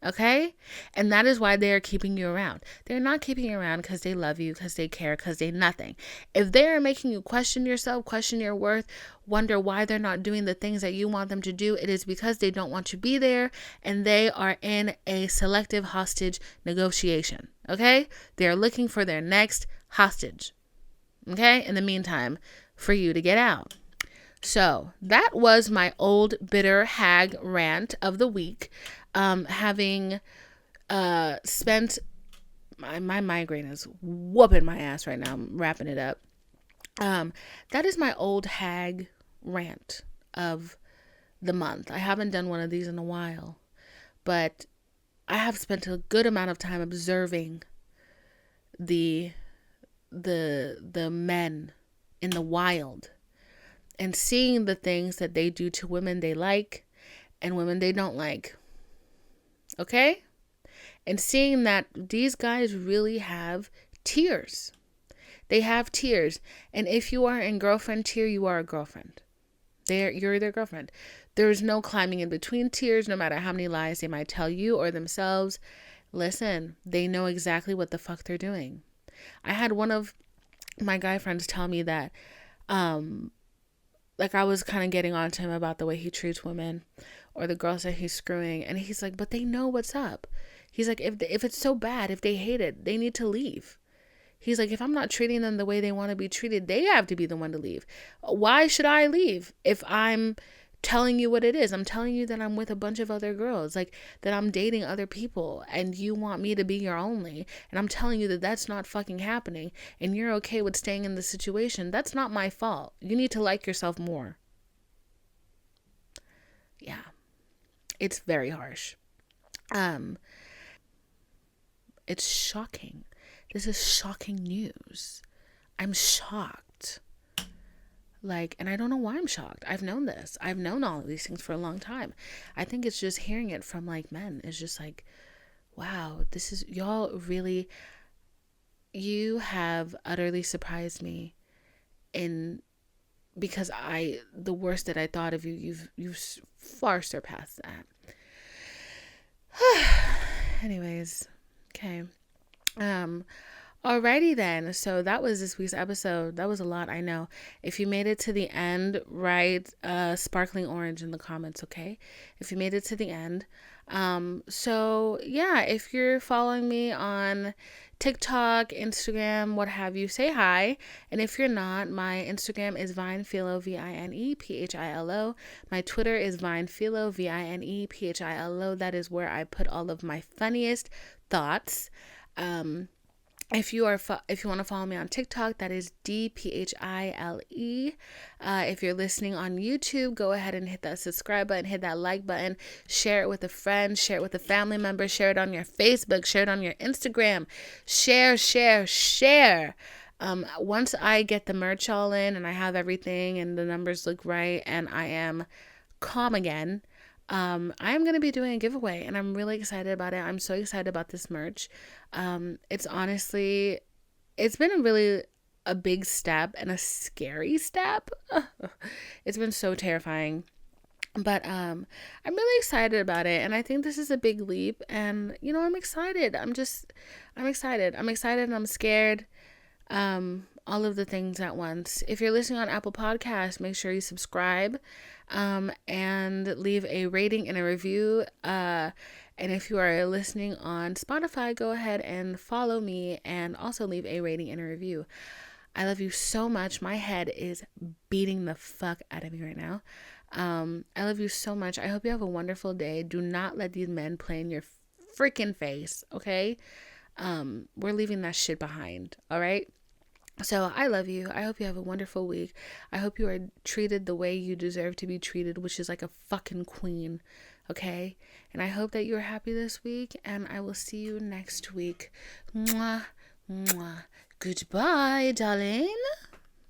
Okay? And that is why they are keeping you around. They're not keeping you around because they love you, because they care, because they nothing. If they are making you question yourself, question your worth, wonder why they're not doing the things that you want them to do, it is because they don't want to be there and they are in a selective hostage negotiation. Okay? They are looking for their next hostage. Okay? In the meantime, for you to get out. So that was my old bitter hag rant of the week. Having spent my migraine is whooping my ass right now. I'm wrapping it up. That is my old hag rant of the month. I haven't done one of these in a while, but I have spent a good amount of time observing the men in the wild and seeing the things that they do to women they like and women they don't like. Okay? And seeing that these guys really have tears. They have tears. And if you are in girlfriend tier, you are a girlfriend. You're their girlfriend. There's no climbing in between tears, no matter how many lies they might tell you or themselves. Listen, they know exactly what the fuck they're doing. I had one of my guy friends tell me that, I was kind of getting on to him about the way he treats women or the girls that he's screwing. And he's like, but they know what's up. He's like, if it's so bad, if they hate it, they need to leave. He's like, if I'm not treating them the way they want to be treated, they have to be the one to leave. Why should I leave if I'm telling you what it is? I'm telling you that I'm with a bunch of other girls, that I'm dating other people and you want me to be your only. And I'm telling you that that's not fucking happening and you're okay with staying in the situation. That's not my fault. You need to like yourself more. Yeah. It's very harsh. It's shocking. This is shocking news. I'm shocked. And I don't know why I'm shocked. I've known this. I've known all of these things for a long time. I think it's just hearing it from men. It's just wow, this is, y'all really, you have utterly surprised me because the worst that I thought of you, you've far surpassed that. Anyways, okay. Alrighty then. So that was this week's episode. That was a lot, I know. If you made it to the end, write sparkling orange in the comments, okay? If you made it to the end. So yeah, if you're following me on TikTok, Instagram, what have you, say hi. And if you're not, my Instagram is vinephilo, VINEPHILO. My Twitter is vinephilo, VINEPHILO. That is where I put all of my funniest thoughts. If you want to follow me on TikTok, that is DPHILE. If you're listening on YouTube, go ahead and hit that subscribe button, hit that like button, share it with a friend, share it with a family member, share it on your Facebook, share it on your Instagram, share. Once I get the merch all in and I have everything and the numbers look right and I am calm again, I am going to be doing a giveaway and I'm really excited about it. I'm so excited about this merch. It's been a big step and a scary step. It's been so terrifying, but, I'm really excited about it. And I think this is a big leap and, I'm excited. I'm excited and I'm scared. all of the things at once. If you're listening on Apple Podcasts, make sure you subscribe and leave a rating and a review. And if you are listening on Spotify, go ahead and follow me and also leave a rating and a review. I love you so much. My head is beating the fuck out of me right now. I love you so much. I hope you have a wonderful day. Do not let these men play in your freaking face, okay? We're leaving that shit behind, all right? So I love you. I hope you have a wonderful week. I hope you are treated the way you deserve to be treated, which is like a fucking queen, okay? And I hope that you're happy this week, and I will see you next week. Mwah, mwah. Goodbye, darling.